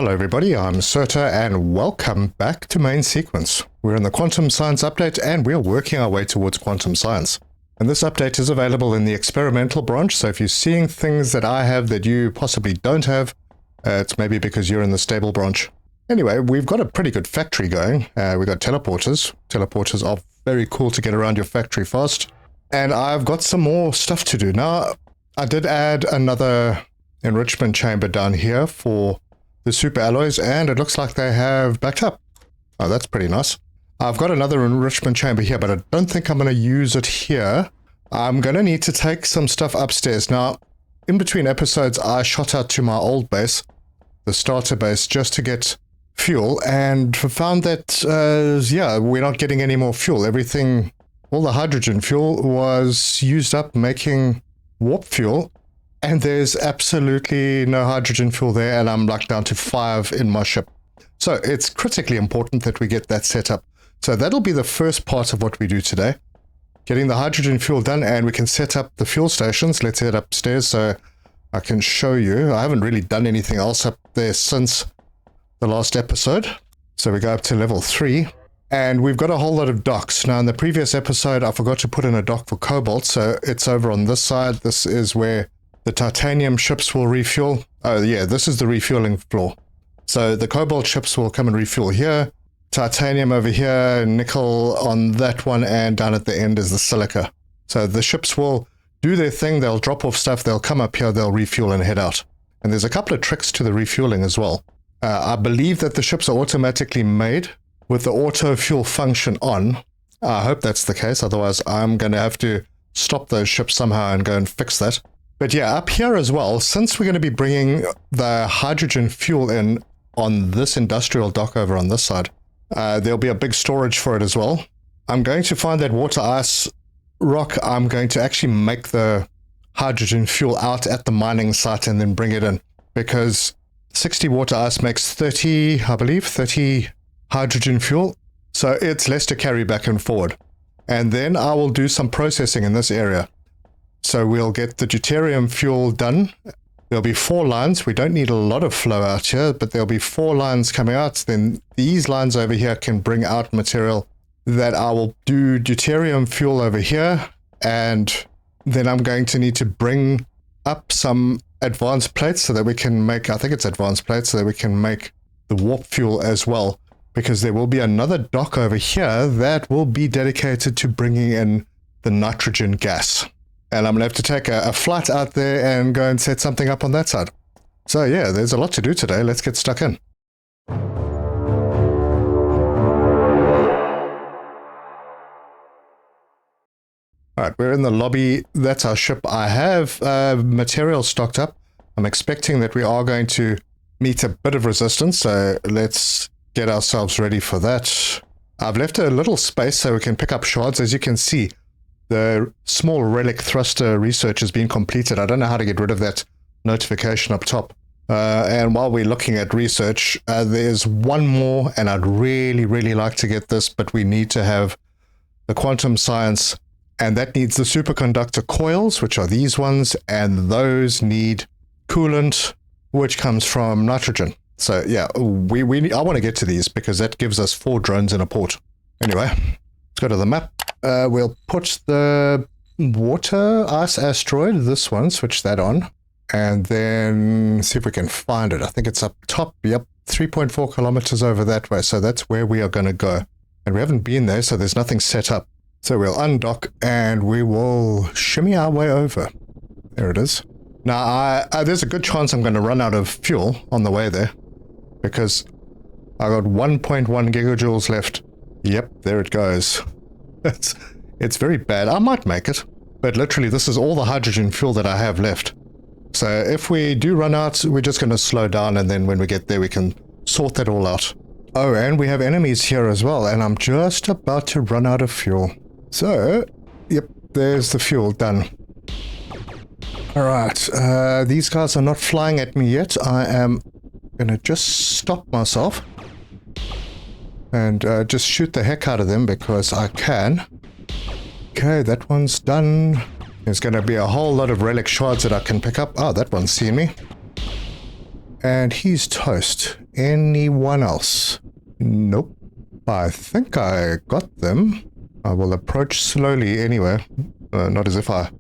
Hello everybody, I'm Serta and welcome back to Main Sequence. We're in the Quantum Science Update and we're working our way towards quantum science. And this update is available in the experimental branch, so if you're seeing things that I have that you possibly don't have, it's maybe because you're in the stable branch. Anyway, we've got a pretty good factory going. We've got teleporters. Teleporters are very cool to get around your factory fast. And I've got some more stuff to do. Now, I did add another enrichment chamber down here for the super alloys, and it looks like they have backed up. Oh, that's pretty nice. I've got another enrichment chamber here, but I don't think I'm going to use it here. I'm going to need to take some stuff upstairs. Now, in between episodes, I shot out to my old base, the starter base, just to get fuel, and found that, yeah, we're not getting any more fuel. Everything, all the hydrogen fuel was used up making warp fuel, and there's absolutely no hydrogen fuel there, and I'm like down to 5 in my ship. So it's critically important that we get that set up. So that'll be the first part of what we do today. Getting the hydrogen fuel done, and we can set up the fuel stations. Let's head upstairs so I can show you. I haven't really done anything else up there since the last episode. So we go up to level 3, and we've got a whole lot of docks. Now in the previous episode, I forgot to put in a dock for cobalt, so it's over on this side. This is where the titanium ships will refuel. Oh yeah, this is the refueling floor. So the cobalt ships will come and refuel here. Titanium over here, nickel on that one, and down at the end is the silica. So the ships will do their thing, they'll drop off stuff, they'll come up here, they'll refuel and head out. And there's a couple of tricks to the refueling as well. I believe that the ships are automatically made with the auto fuel function on. I hope that's the case, otherwise I'm going to have to stop those ships somehow and go and fix that. But yeah, up here as well, since we're going to be bringing the hydrogen fuel in on this industrial dock over on this side, there'll be a big storage for it as well. I'm going to find that water ice rock. I'm going to actually make the hydrogen fuel out at the mining site and then bring it in, because 60 water ice makes 30, I believe, 30 hydrogen fuel. So it's less to carry back and forward. And then I will do some processing in this area. So we'll get the deuterium fuel done. There'll be 4 lines. We don't need a lot of flow out here, but there'll be 4 lines coming out. Then these lines over here can bring out material that I will do deuterium fuel over here. And then I'm going to need to bring up some advanced plates so that we can make, I think it's advanced plates, so that we can make the warp fuel as well. Because there will be another dock over here that will be dedicated to bringing in the nitrogen gas. And I'm going to have to take a flight out there and go and set something up on that side. So yeah, there's a lot to do today. Let's get stuck in. Alright, we're in the lobby. That's our ship. I have material stocked up. I'm expecting that we are going to meet a bit of resistance, so let's get ourselves ready for that. I've left a little space so we can pick up shards. As you can see, the small relic thruster research has been completed. I don't know how to get rid of that notification up top. And while we're looking at research, there's one more, and I'd really, really like to get this, but we need to have the quantum science, and that needs the superconductor coils, which are these ones, and those need coolant, which comes from nitrogen. So yeah, I want to get to these because that gives us 4 drones in a port. Anyway, let's go to the map. We'll put the water ice asteroid, this one, switch that on, and then see if we can find it. I think it's up top. Yep, 3.4 kilometers over that way. So that's where we are going to go. And we haven't been there, so there's nothing set up. So we'll undock and we will shimmy our way over. There it is. Now, there's a good chance I'm going to run out of fuel on the way there, because I got 1.1 gigajoules left. Yep, there it goes. It's very bad. I might make it, but literally this is all the hydrogen fuel that I have left. So if we do run out, we're just going to slow down, and then when we get there we can sort that all out. Oh, and we have enemies here as well, and I'm just about to run out of fuel. So, yep, there's the fuel done. Alright, these guys are not flying at me yet. I am going to just stop myself and just shoot the heck out of them because I can. Okay, that one's done. There's going to be a whole lot of relic shards that I can pick up. Oh, that one's seen me. And he's toast. Anyone else? Nope. I think I got them. I will approach slowly anyway. Not as if I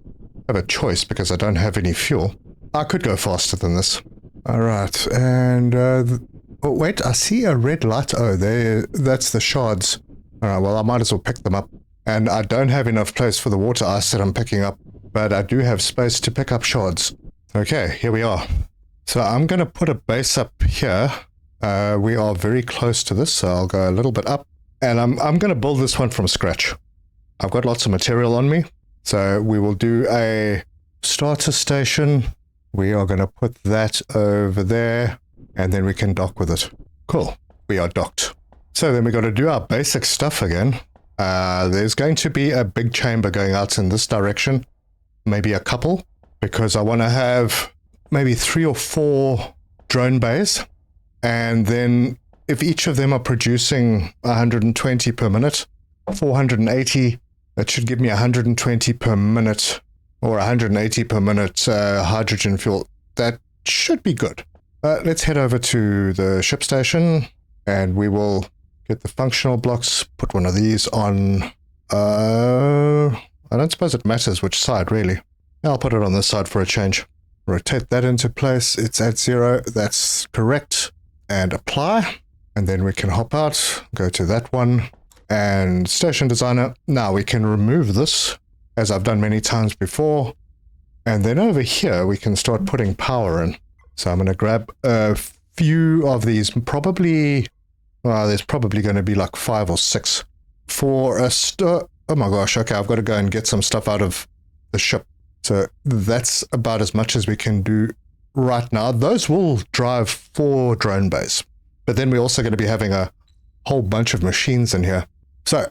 have a choice because I don't have any fuel. I could go faster than this. Alright, and oh, wait, I see a red light. Oh, there, that's the shards. Alright, well, I might as well pick them up. And I don't have enough place for the water ice that I'm picking up, but I do have space to pick up shards. Okay, here we are. So I'm going to put a base up here. We are very close to this, so I'll go a little bit up. And I'm going to build this one from scratch. I've got lots of material on me, so we will do a starter station. We are going to put that over there, and then we can dock with it. Cool, we are docked. So then we got to do our basic stuff again. There's going to be a big chamber going out in this direction, maybe a couple, because I want to have maybe 3 or 4 drone bays, and then if each of them are producing 120 per minute, 480, that should give me 120 per minute, or 180 per minute hydrogen fuel. That should be good. Let's head over to the ship station, and we will get the functional blocks, put one of these on, I don't suppose it matters which side, really. I'll put it on this side for a change. Rotate that into place, it's at 0, that's correct, and apply. And then we can hop out, go to that one, and Station Designer. Now we can remove this, as I've done many times before, and then over here we can start putting power in. So I'm going to grab a few of these, probably, well, there's probably going to be like 5 or 6 for a oh my gosh, okay, I've got to go and get some stuff out of the ship. So that's about as much as we can do right now. Those will drive 4 drone bays. But then we're also going to be having a whole bunch of machines in here. So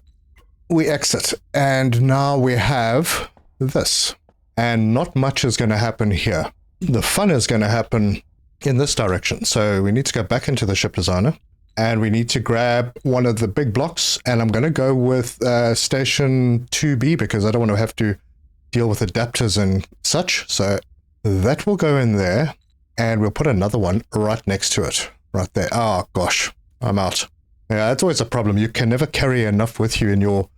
we exit, and now we have this. And not much is going to happen here. The fun is going to happen in this direction. So we need to go back into the ship designer, and we need to grab one of the big blocks, and I'm going to go with station 2B because I don't want to have to deal with adapters and such. So that will go in there, and we'll put another one right next to it. Right there. Oh gosh, I'm out. Yeah, that's always a problem. You can never carry enough with you in your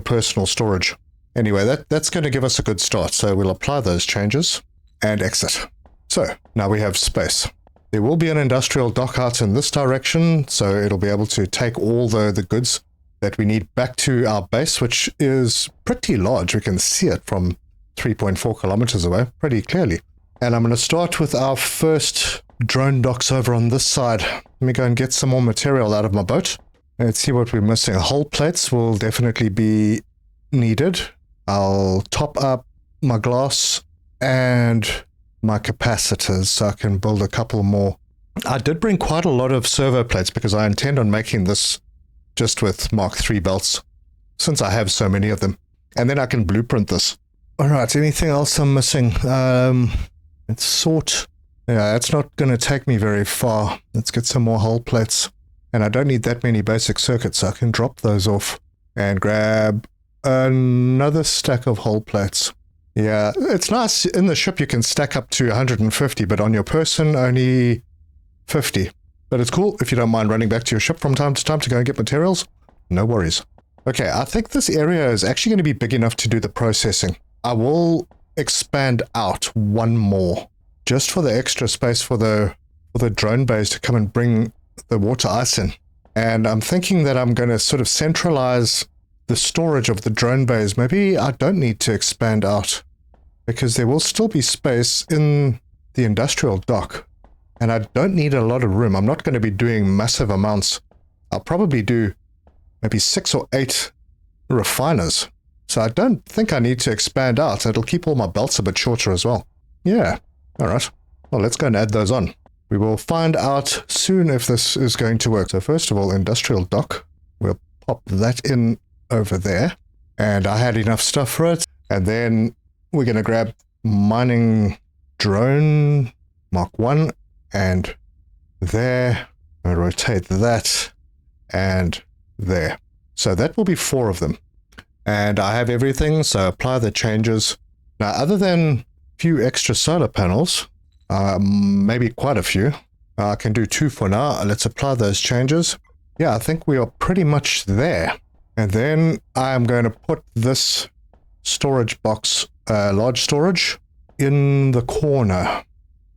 personal storage. Anyway, that's going to give us a good start. So we'll apply those changes and exit. So now we have space. There will be an industrial dock out in this direction, so it'll be able to take all the goods that we need back to our base, which is pretty large. We can see it from 3.4 kilometers away pretty clearly. And I'm going to start with our first drone docks over on this side. Let me go and get some more material out of my boat. Let's see what we're missing. Hull plates will definitely be needed. I'll top up my glass and my capacitors so I can build a couple more. I did bring quite a lot of servo plates because I intend on making this just with Mark III belts, since I have so many of them. And then I can blueprint this. Alright, anything else I'm missing? Let's sort. Yeah, it's not going to take me very far. Let's get some more hull plates. And I don't need that many basic circuits, so I can drop those off and grab another stack of hull plates. Yeah, it's nice. In the ship you can stack up to 150, but on your person only 50. But it's cool if you don't mind running back to your ship from time to time to go and get materials. No worries. Okay, I think this area is actually going to be big enough to do the processing. I will expand out one more, just for the extra space for the drone bays to come and bring the water ice in. And I'm thinking that I'm going to sort of centralize the storage of the drone bays. Maybe I don't need to expand out, because there will still be space in the industrial dock. And I don't need a lot of room. I'm not going to be doing massive amounts. I'll probably do maybe 6 or 8 refiners. So I don't think I need to expand out. It'll keep all my belts a bit shorter as well. Yeah. All right. Well, let's go and add those on. We will find out soon if this is going to work. So first of all, industrial dock. We'll pop that in over there. And I had enough stuff for it. And then we're going to grab mining drone Mark 1 and there. I'll rotate that and there. So that will be 4 of them. And I have everything, so apply the changes. Now, other than a few extra solar panels, maybe quite a few, I can do 2 for now. Let's apply those changes. Yeah, I think we are pretty much there. And then I'm going to put this storage box, large storage, in the corner.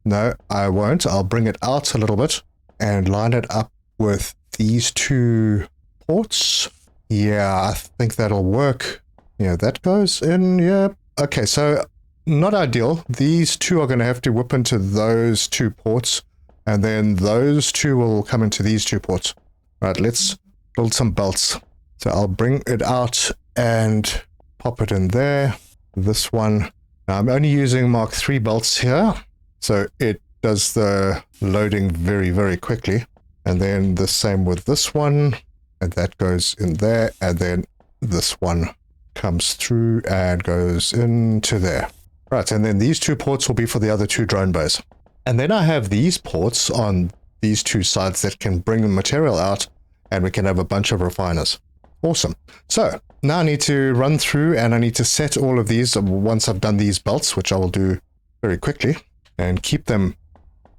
No, I won't. I'll bring it out a little bit and line it up with these 2 ports. Yeah, I think that'll work. Yeah, that goes in. Yeah. Okay, so not ideal. These 2 are going to have to whip into those 2 ports, and then those 2 will come into these 2 ports. Right, let's build some belts. So I'll bring it out and pop it in there. This one. Now I'm only using Mark III belts here, so it does the loading very, very quickly. And then the same with this one, and that goes in there, and then this one comes through and goes into there. Right, and then these 2 ports will be for the other 2 drone bays. And then I have these ports on these 2 sides that can bring the material out, and we can have a bunch of refiners. Awesome. So now I need to run through and I need to set all of these once I've done these belts, which I will do very quickly, and keep them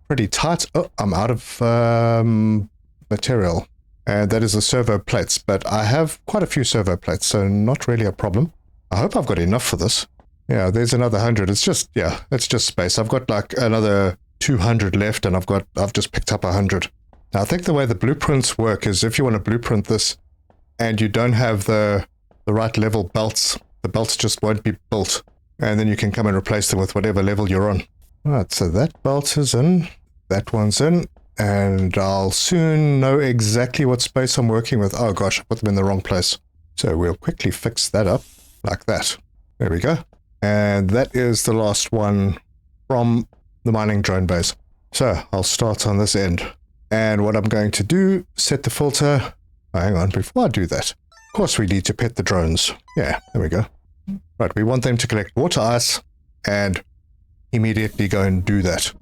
pretty tight. Oh, I'm out of material. And that is the servo plates, but I have quite a few servo plates, so not really a problem. I hope I've got enough for this. Yeah, there's another 100. It's just, yeah, it's just space. I've got like another 200 left, and I've just picked up 100. Now, I think the way the blueprints work is if you want to blueprint this and you don't have the right level belts, the belts just won't be built, and then you can come and replace them with whatever level you're on. Right, so that belt is in, that one's in, and I'll soon know exactly what space I'm working with. Oh gosh, I put them in the wrong place. So we'll quickly fix that up like that. There we go. And that is the last one from the mining drone base. So I'll start on this end. And what I'm going to do, set the filter. Oh, hang on, before I do that, of course we need to pet the drones. Yeah, there we go. Right, we want them to collect water ice and immediately go and do that.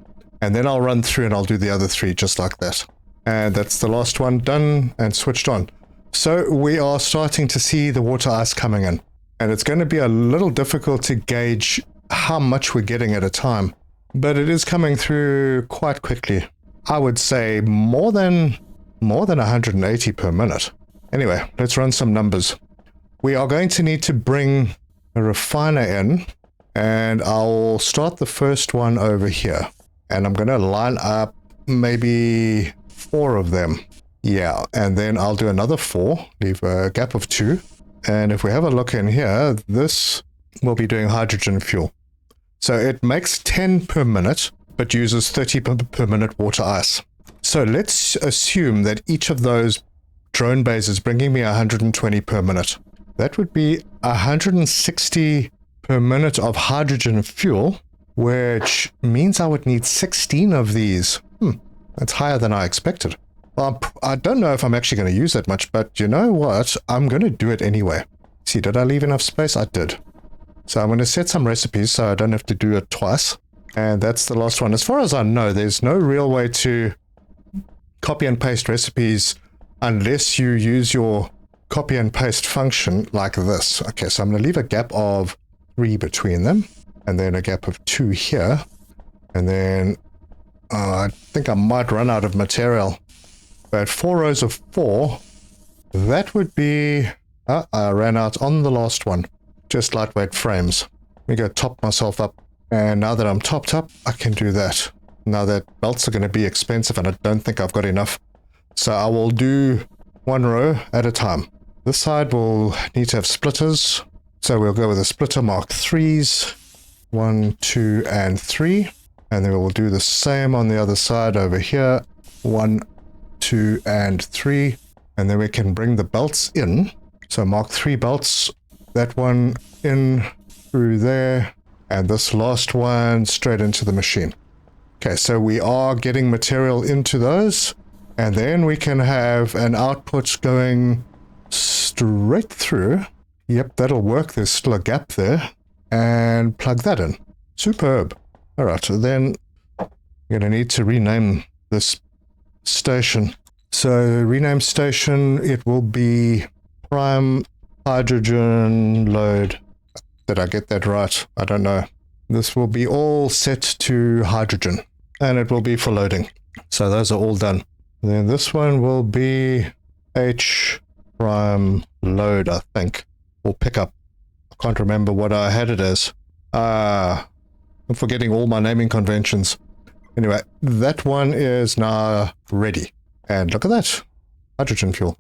And then I'll run through and I'll do the other 3 just like that. And that's the last one done and switched on. So we are starting to see the water ice coming in. And it's going to be a little difficult to gauge how much we're getting at a time. But it is coming through quite quickly. I would say more than 180 per minute. Anyway, let's run some numbers. We are going to need to bring a refiner in, and I'll start the first one over here. And I'm going to line up maybe 4 of them. Yeah, and then I'll do another 4, leave a gap of 2. And if we have a look in here, this will be doing hydrogen fuel. So it makes 10 per minute, but uses 30 per minute water ice. So let's assume that each of those drone bays is bringing me 120 per minute. That would be 160 per minute of hydrogen fuel, which means I would need 16 of these. That's higher than I expected. Well, I don't know if I'm actually going to use that much, but you know what? I'm going to do it anyway. See, did I leave enough space? I did. So I'm going to set some recipes so I don't have to do it twice. And that's the last one. As far as I know, there's no real way to copy and paste recipes unless you use your copy and paste function like this. Okay, so I'm going to leave a gap of 3 between them, and then a gap of 2 here. And then I think I might run out of material. But 4 rows of 4, that would be... I ran out on the last one. Just lightweight frames. Let me go top myself up. And now that I'm topped up, I can do that. Now that belts are going to be expensive and I don't think I've got enough. So I will do 1 row at a time. This side will need to have splitters. So we'll go with a splitter Mark 3s. 1, 2, and 3. And then we'll do the same on the other side over here. 1, 2, and 3. And then we can bring the belts in. So Mark 3 belts. That one in through there. And this last one straight into the machine. Okay, so we are getting material into those. And then we can have an output going straight through. Yep, that'll work. There's still a gap there. And plug that in. Superb. All right, so then I'm going to need to rename this station. So rename station, it will be prime hydrogen load. Did I get that right? I don't know. This will be all set to hydrogen, and it will be for loading. So those are all done. And then this one will be H prime load, I think, or pickup. I can't remember what I had it as. I'm forgetting all my naming conventions. Anyway, that one is now ready. And look at that. Hydrogen fuel.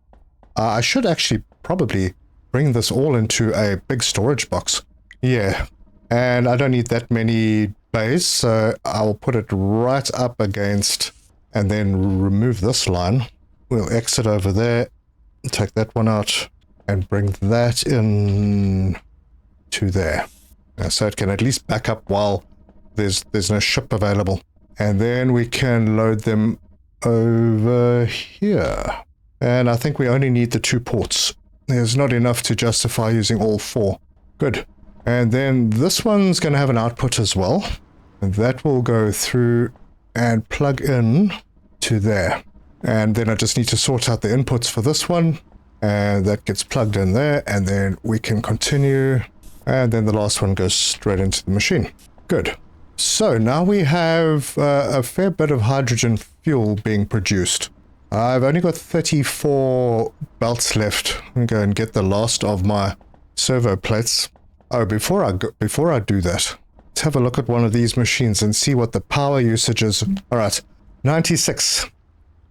I should actually probably bring this all into a big storage box. Yeah. And I don't need that many bays, so I'll put it right up against and then remove this line. We'll exit over there, take that one out, and bring that in to there. So it can at least back up while there's no ship available. And then we can load them over here. And I think we only need the 2 ports. There's not enough to justify using all 4. Good. And then this one's going to have an output as well. And that will go through and plug in to there. And then I just need to sort out the inputs for this one. And that gets plugged in there. And then we can continue. And then the last one goes straight into the machine. Good. So now we have a fair bit of hydrogen fuel being produced. I've only got 34 belts left. I'm going to go and get the last of my servo plates. Oh, before I do that, let's have a look at one of these machines and see what the power usage is. All right, 96.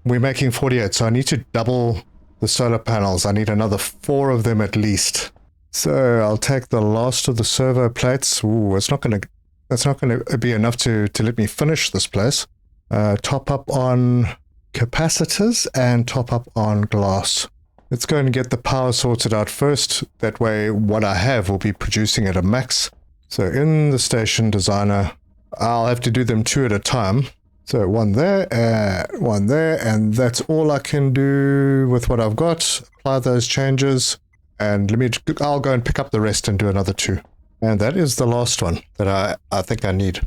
We're making 48, so I need to double the solar panels. I need another 4 of them at least. So I'll take the last of the servo plates. Ooh, that's not going to be enough to let me finish this place. Top up on capacitors and top up on glass. Let's go and get the power sorted out first. That way what I have will be producing at a max. So in the station designer, I'll have to do them 2 at a time. So one there, and that's all I can do with what I've got. Apply those changes, and I'll go and pick up the rest and do another 2. And that is the last one that I think I need.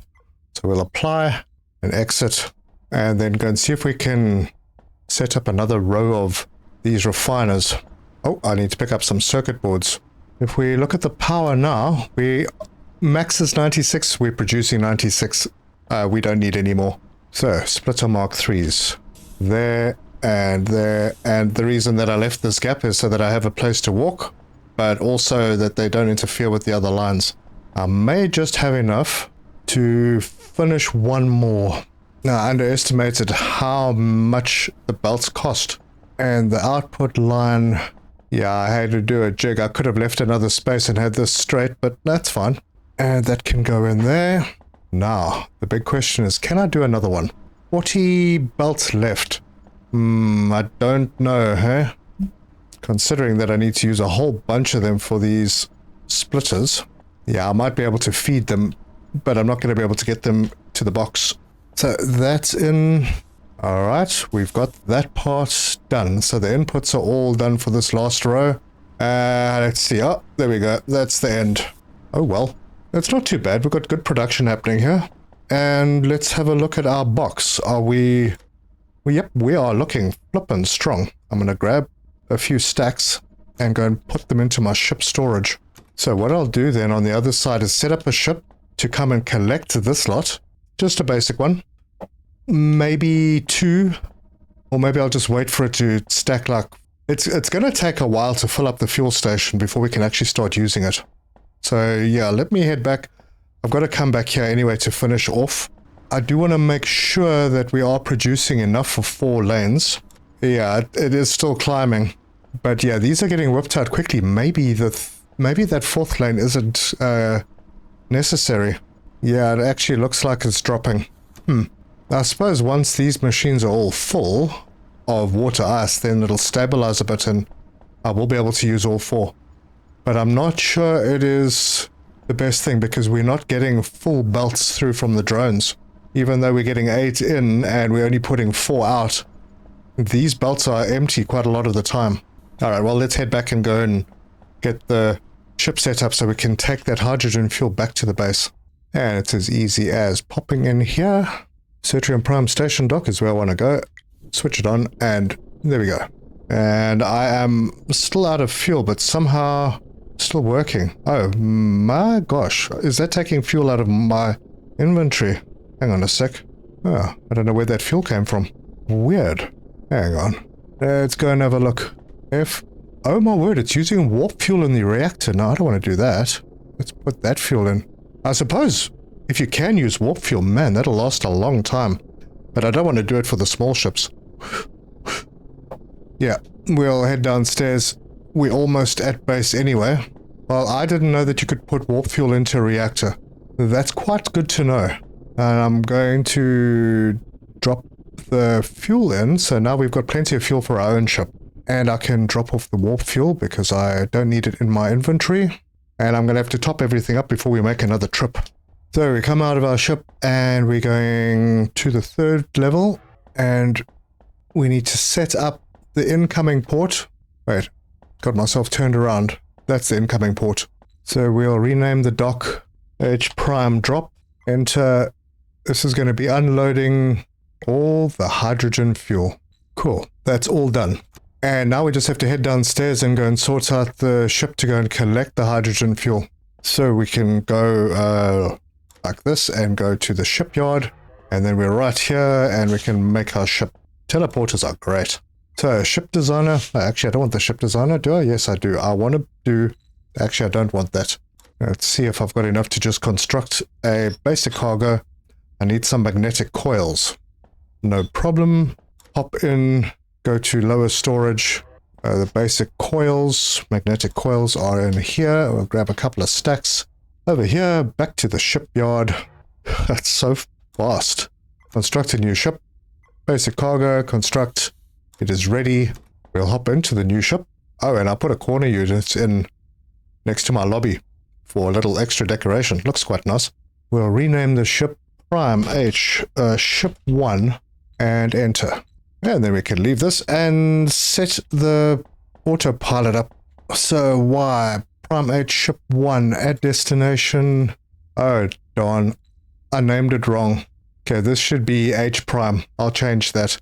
So we'll apply and exit, and then go and see if we can set up another row of these refiners. Oh, I need to pick up some circuit boards. If we look at the power now, max is 96, we're producing 96. We don't need any more. So, splitter Mark 3s. There and there. And the reason that I left this gap is so that I have a place to walk, but also that they don't interfere with the other lines. I may just have enough to finish one more. Now, I underestimated how much the belts cost. And the output line, yeah, I had to do a jig. I could have left another space and had this straight, but that's fine. And that can go in there. Now, the big question is, can I do another one? 40 belts left. I don't know, huh? Considering that I need to use a whole bunch of them for these splitters. Yeah, I might be able to feed them, but I'm not going to be able to get them to the box. So that's in. All right, we've got that part done. So the inputs are all done for this last row. Let's see. Oh, there we go. That's the end. Oh, well. That's not too bad. We've got good production happening here. And let's have a look at our box. Are we... Well, yep, we are looking flippin' strong. I'm going to grab a few stacks and go and put them into my ship storage. So what I'll do then on the other side is set up a ship to come and collect this lot. Just a basic one. Maybe 2. Or maybe I'll just wait for it to stack like... It's going to take a while to fill up the fuel station before we can actually start using it. So yeah, let me head back. I've got to come back here anyway to finish off. I do want to make sure that we are producing enough for 4 lanes. Yeah, it is still climbing. But yeah, these are getting whipped out quickly. Maybe that 4th lane isn't necessary. Yeah, it actually looks like it's dropping. I suppose once these machines are all full of water ice, then it'll stabilize a bit and I will be able to use all 4. But I'm not sure it is the best thing because we're not getting full belts through from the drones. Even though we're getting 8 in and we're only putting 4 out, these belts are empty quite a lot of the time. Alright, well, let's head back and go and get the ship set up so we can take that hydrogen fuel back to the base. And it's as easy as popping in here. Cetrium Prime Station Dock is where I want to go. Switch it on, and there we go. And I am still out of fuel, but somehow still working. Oh my gosh, is that taking fuel out of my inventory? Hang on a sec. Oh, I don't know where that fuel came from. Weird. Hang on. Let's go and have a look. Oh my word, it's using warp fuel in the reactor. No, I don't want to do that. Let's put that fuel in. I suppose if you can use warp fuel, man, that'll last a long time. But I don't want to do it for the small ships. Yeah, we'll head downstairs. We're almost at base anyway. Well, I didn't know that you could put warp fuel into a reactor. That's quite good to know. And I'm going to drop the fuel in, so now we've got plenty of fuel for our own ship. And I can drop off the warp fuel because I don't need it in my inventory. And I'm going to have to top everything up before we make another trip. So we come out of our ship and we're going to the 3rd level. And we need to set up the incoming port. Wait, got myself turned around. That's the incoming port. So we'll rename the dock H prime drop. Enter. This is going to be unloading all the hydrogen fuel. Cool. That's all done. And now we just have to head downstairs and go and sort out the ship to go and collect the hydrogen fuel. So we can go like this and go to the shipyard. And then we're right here and we can make our ship. Teleporters are great. So ship designer. Actually, I don't want the ship designer, do I? Yes, I do. I want to do... Actually, I don't want that. Let's see if I've got enough to just construct a basic cargo. I need some magnetic coils. No problem. Hop in. Go to lower storage. The basic coils, magnetic coils are in here. We'll grab a couple of stacks. Over here, back to the shipyard. That's so fast. Construct a new ship. Basic cargo, construct. It is ready. We'll hop into the new ship. Oh, and I'll put a corner unit in next to my lobby for a little extra decoration. Looks quite nice. We'll rename the ship Prime H Ship 1 and enter. And then we can leave this and set the autopilot up. So why? Prime H Ship 1 at destination. Oh, darn. I named it wrong. Okay, this should be H prime. I'll change that.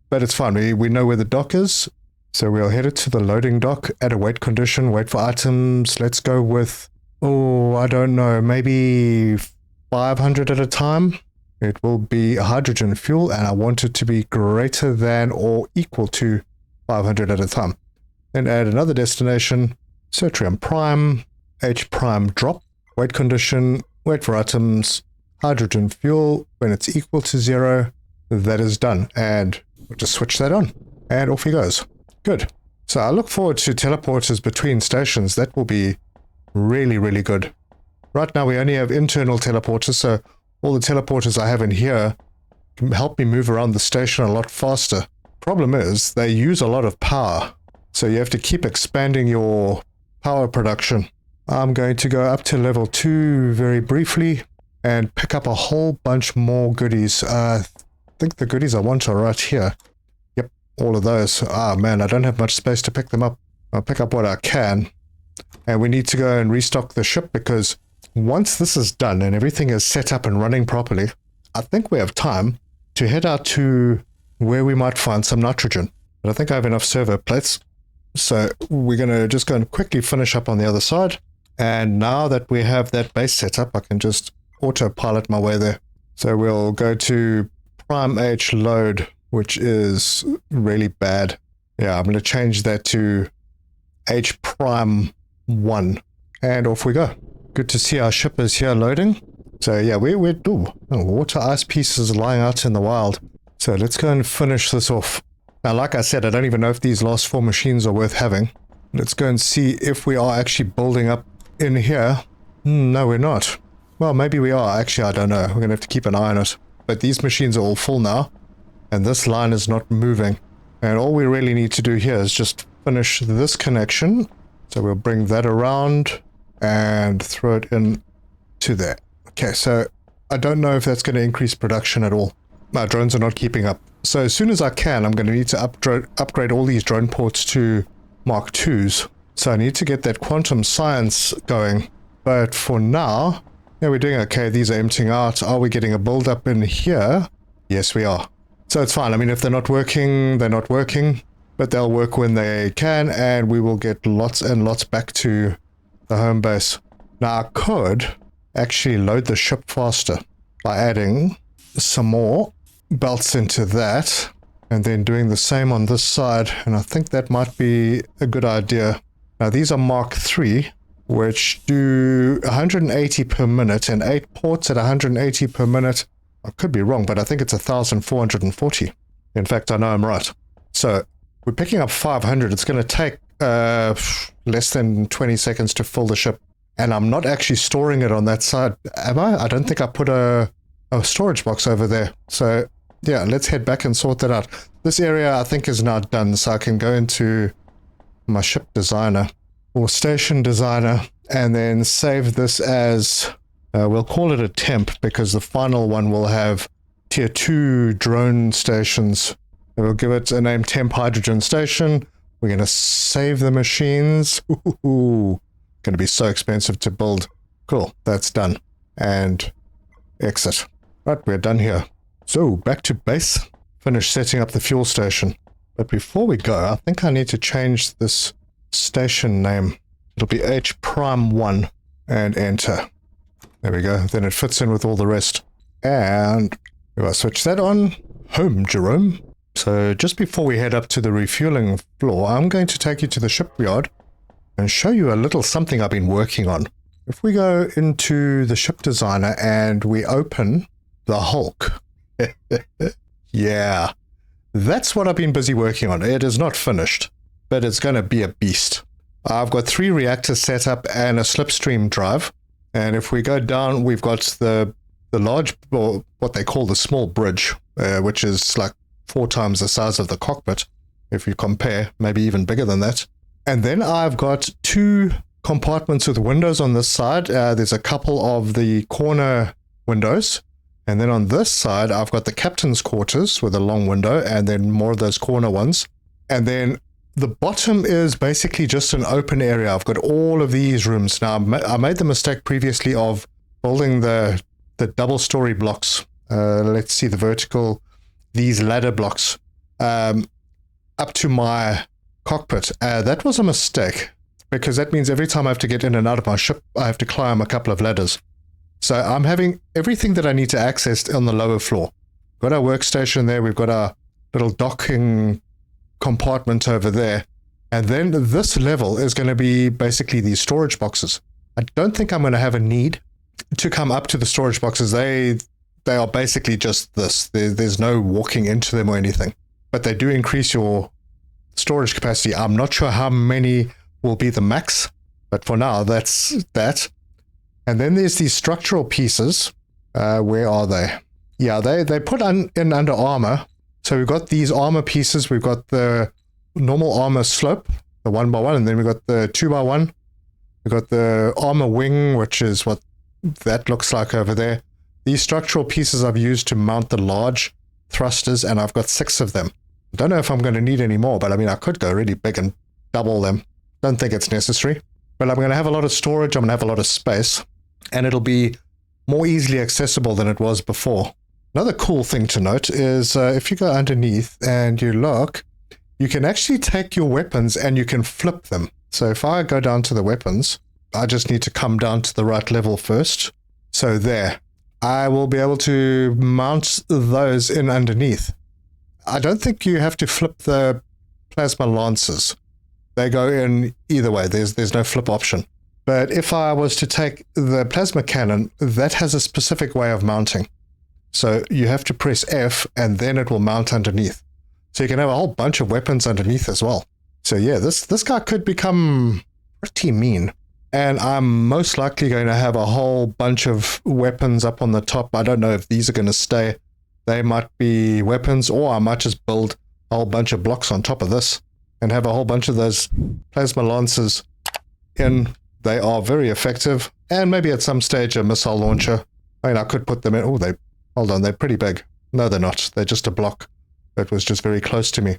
But it's fine. We know where the dock is. So we'll head it to the loading dock. Add a wait condition. Wait for items. Let's go with, oh, I don't know, maybe 500 at a time. It will be hydrogen fuel, and I want it to be greater than or equal to 500 at a time. Then add another destination, Cetrium Prime, H Prime drop, wait condition, wait for items, hydrogen fuel. When it's equal to 0, that is done. And we'll just switch that on, and off he goes. Good. So I look forward to teleporters between stations. That will be really, really good. Right now we only have internal teleporters, so all the teleporters I have in here can help me move around the station a lot faster. Problem is, they use a lot of power, so you have to keep expanding your power production. I'm going to go up to level 2 very briefly and pick up a whole bunch more goodies. I think the goodies I want are right here. Yep, all of those. Ah man, I don't have much space to pick them up. I'll pick up what I can. And we need to go and restock the ship because once this is done and everything is set up and running properly, I think we have time to head out to where we might find some nitrogen. But I think I have enough servo plates. So we're going to just go and quickly finish up on the other side. And now that we have that base set up, I can just autopilot my way there. So we'll go to Prime H load, which is really bad. Yeah, I'm going to change that to H Prime 1. And off we go. Good to see our ship is here loading. So yeah, we're water ice pieces lying out in the wild. So let's go and finish this off. Now, like I said, I don't even know if these last 4 machines are worth having. Let's go and see if we are actually building up in here. No, we're not. Well, maybe we are. Actually, I don't know. We're going to have to keep an eye on it. But these machines are all full now. And this line is not moving. And all we really need to do here is just finish this connection. So we'll bring that around and throw it in to there. Okay, so I don't know if that's going to increase production at all. My drones are not keeping up. So as soon as I can, I'm going to need to upgrade all these drone ports to Mark IIs. So I need to get that quantum science going. But for now, yeah, we're doing okay. These are emptying out. Are we getting a build up in here? Yes, we are. So it's fine. I mean, if they're not working, they're not working. But they'll work when they can, and we will get lots and lots back to the home base. Now, I could actually load the ship faster by adding some more belts into that, and then doing the same on this side, and I think that might be a good idea. Now these are Mark III, which do 180 per minute, and 8 ports at 180 per minute. I could be wrong, but I think it's 1,440. In fact, I know I'm right. So we're picking up 500. It's going to take less than 20 seconds to fill the ship. And I'm not actually storing it on that side, am I? I don't think I put a storage box over there. So yeah, let's head back and sort that out. This area I think is now done, so I can go into my ship designer or station designer and then save this as, we'll call it a temp, because the final one will have tier 2 drone stations. We'll give it a name, temp hydrogen station. We're going to save the machines. Ooh, going to be so expensive to build. Cool, that's done. And exit. Right, we're done here. So back to base. Finish setting up the fuel station. But before we go, I think I need to change this station name. It'll be H'1 and enter. There we go. Then it fits in with all the rest. And if I switch that on, home, Jerome. So just before we head up to the refueling floor, I'm going to take you to the shipyard and show you a little something I've been working on. If we go into the ship designer and we open the Hulk. Yeah, that's what I've been busy working on. It is not finished, but it's going to be a beast. I've got 3 reactors set up and a slipstream drive. And if we go down, we've got the large, or what they call the small bridge, which is like 4 times the size of the cockpit, if you compare, maybe even bigger than that. And then I've got 2 compartments with windows on this side. There's a couple of the corner windows. And then on this side, I've got the captain's quarters with a long window and then more of those corner ones. And then the bottom is basically just an open area. I've got all of these rooms. Now, I made the mistake previously of building the double-story blocks. Let's see, the vertical, these ladder blocks up to my cockpit. That was a mistake, because that means every time I have to get in and out of my ship, I have to climb a couple of ladders. So I'm having everything that I need to access on the lower floor. Got our workstation there. We've got our little docking compartment over there. And then this level is going to be basically these storage boxes. I don't think I'm going to have a need to come up to the storage boxes. They are basically just this. There's no walking into them or anything. But they do increase your storage capacity. I'm not sure how many will be the max, but for now, that's that. And then there's these structural pieces. Where are they? Yeah, they put in under armor. So we've got these armor pieces. We've got the normal armor slope, the 1x1, and then we've got the 2x1. We've got the armor wing, which is what that looks like over there. These structural pieces I've used to mount the large thrusters, and I've got 6 of them. I don't know if I'm going to need any more, but I mean, I could go really big and double them. Don't think it's necessary. But I'm going to have a lot of storage. I'm going to have a lot of space. And it'll be more easily accessible than it was before. Another cool thing to note is if you go underneath and you look, you can actually take your weapons and you can flip them. So if I go down to the weapons, I just need to come down to the right level first. So there, I will be able to mount those in underneath. I don't think you have to flip the plasma lancers. They go in either way. There's no flip option. But if I was to take the plasma cannon, that has a specific way of mounting. So you have to press F and then it will mount underneath. So you can have a whole bunch of weapons underneath as well. So yeah, this guy could become pretty mean. And I'm most likely going to have a whole bunch of weapons up on the top. I don't know if these are going to stay. They might be weapons, or I might just build a whole bunch of blocks on top of this and have a whole bunch of those plasma lancers in. They are very effective, and maybe at some stage a missile launcher. I mean, I could put them in. Oh, hold on, they're pretty big. No, they're not. They're just a block that was just very close to me.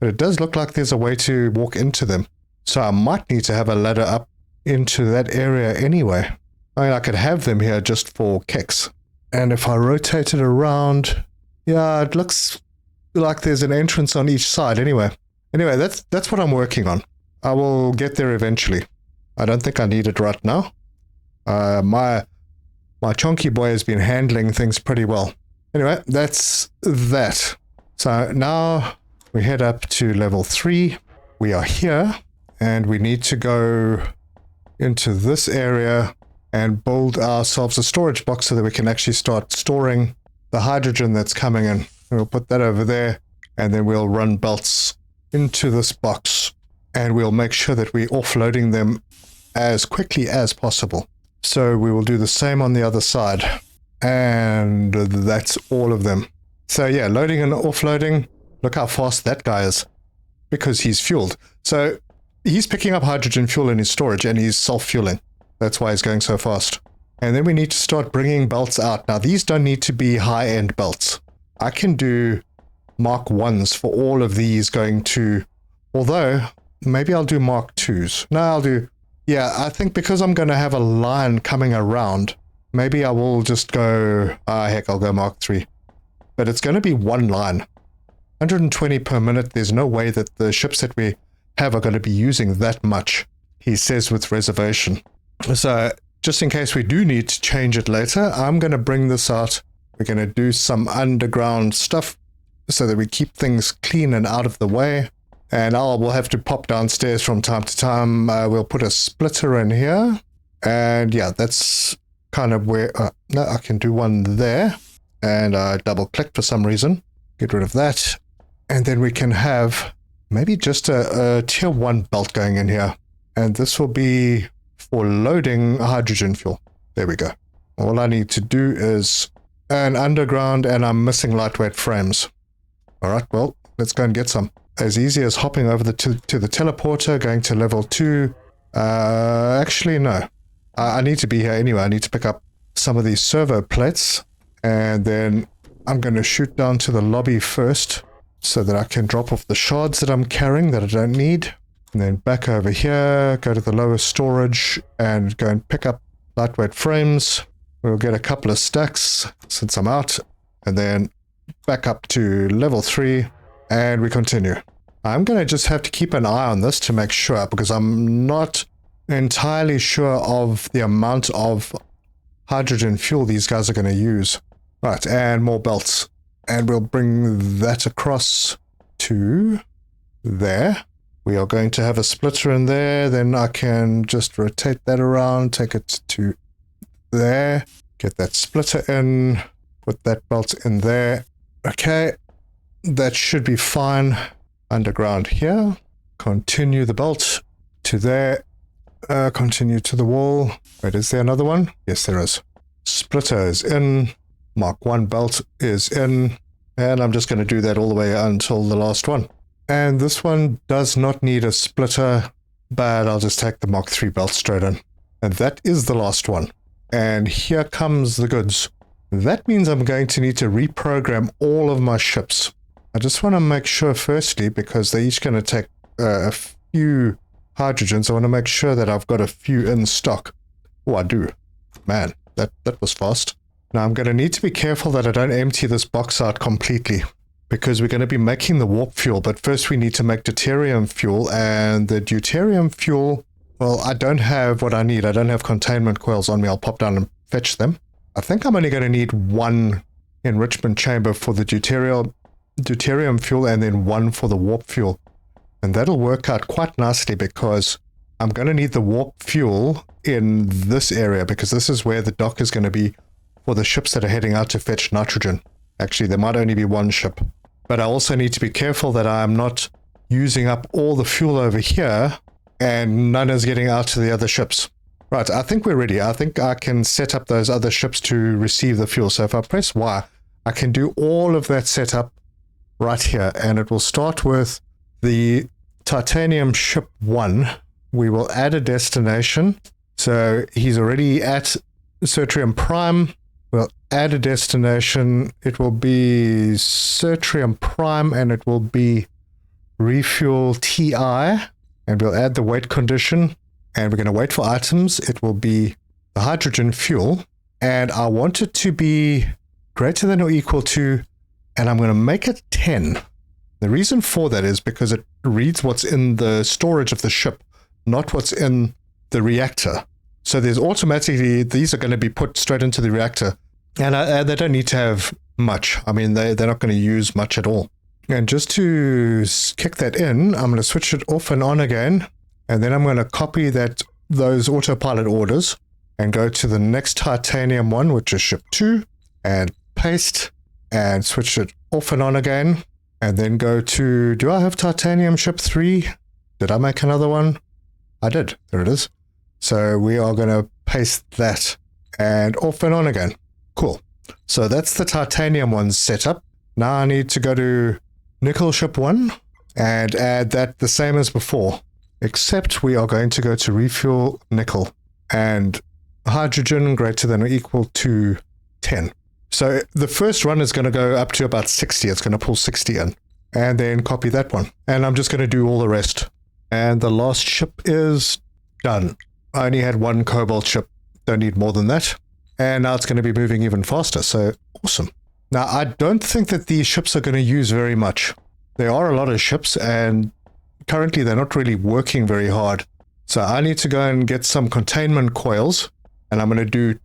But it does look like there's a way to walk into them. So I might need to have a ladder up into that area anyway. I mean, I could have them here just for kicks. And if I rotate it around, yeah, it looks like there's an entrance on each side anyway. Anyway, that's what I'm working on. I will get there eventually. I don't think I need it right now. My chonky boy has been handling things pretty well. Anyway, that's that. So now we head up to level 3. We are here, and we need to go into this area and build ourselves a storage box so that we can actually start storing the hydrogen that's coming in. We'll put that over there, and then we'll run belts into this box, and we'll make sure that we're offloading them as quickly as possible. So we will do the same on the other side, and that's all of them. So yeah, loading and offloading. Look how fast that guy is, because he's fueled. So he's picking up hydrogen fuel in his storage, and he's self-fueling. That's why he's going so fast. And then we need to start bringing belts out. Now, these don't need to be high-end belts. I can do Mark 1s for all of these going to... Although, maybe I'll do Mark 2s. No, I'll do... Yeah, I think because I'm going to have a line coming around, maybe I will just go... heck, I'll go Mark 3. But it's going to be one line. 120 per minute. There's no way that the ships that we have are going to be using that much, he says with reservation. So, just in case we do need to change it later, I'm going to bring this out. We're going to do some underground stuff so that we keep things clean and out of the way. And we'll have to pop downstairs from time to time. We'll put a splitter in here. And yeah, that's kind of where... no, I can do one there. And I double-click for some reason. Get rid of that. And then we can have maybe just a tier 1 belt going in here. And this will be... for loading hydrogen fuel. There we go. All I need to do is an underground, and I'm missing lightweight frames. Alright, well, let's go and get some. As easy as hopping over to the teleporter, going to level 2. Actually, no. I need to be here anyway. I need to pick up some of these servo plates, and then I'm going to shoot down to the lobby first so that I can drop off the shards that I'm carrying that I don't need. And then back over here, go to the lower storage and go and pick up lightweight frames. We'll get a couple of stacks since I'm out. And then back up to level 3 and we continue. I'm going to just have to keep an eye on this to make sure, because I'm not entirely sure of the amount of hydrogen fuel these guys are going to use. Right, and more belts. And we'll bring that across to there. We are going to have a splitter in there, then I can just rotate that around, take it to there, get that splitter in, put that belt in there. Okay, that should be fine. Underground here, continue the belt to there, continue to the wall. Wait, is there another one? Yes, there is. Splitter is in, Mark 1 belt is in, and I'm just going to do that all the way until the last one. And this one does not need a splitter, but I'll just take the Mark 3 belt straight in. And that is the last one. And here comes the goods. That means I'm going to need to reprogram all of my ships. I just want to make sure firstly, because they're each going to take a few hydrogens, I want to make sure that I've got a few in stock. Oh, I do. Man, that was fast. Now I'm going to need to be careful that I don't empty this box out completely, because we're going to be making the warp fuel, but first we need to make deuterium fuel, and the deuterium fuel, well, I don't have what I need. I don't have containment coils on me. I'll pop down and fetch them. I think I'm only going to need one enrichment chamber for the deuterium fuel and then one for the warp fuel. And that'll work out quite nicely, because I'm going to need the warp fuel in this area, because this is where the dock is going to be for the ships that are heading out to fetch nitrogen. Actually, there might only be one ship. But I also need to be careful that I'm not using up all the fuel over here and none is getting out to the other ships. Right, I think we're ready. I think I can set up those other ships to receive the fuel. So if I press Y, I can do all of that setup right here. And it will start with the titanium ship 1. We will add a destination. So he's already at Certrium Prime. We'll add a destination. It will be Certrium Prime, and it will be Refuel TI. And we'll add the weight condition. And we're going to wait for items. It will be the hydrogen fuel. And I want it to be greater than or equal to, and I'm going to make it 10. The reason for that is because it reads what's in the storage of the ship, not what's in the reactor. So there's automatically, these are going to be put straight into the reactor. And they don't need to have much. I mean, they're not going to use much at all. And just to kick that in, I'm going to switch it off and on again. And then I'm going to copy those autopilot orders and go to the next titanium one, which is ship 2, and paste and switch it off and on again. And then go to, do I have titanium ship 3? Did I make another one? I did. There it is. So we are going to paste that and off and on again. Cool. So that's the titanium one set up. Now I need to go to nickel ship 1 and add that the same as before, except we are going to go to refuel nickel and hydrogen greater than or equal to 10. So the first run is going to go up to about 60. It's going to pull 60 in and then copy that one. And I'm just going to do all the rest. And the last ship is done. I only had one cobalt ship. Don't need more than that. And now it's going to be moving even faster. So awesome. Now, I don't think that these ships are going to use very much. There are a lot of ships and currently they're not really working very hard. So I need to go and get some containment coils. And I'm going to do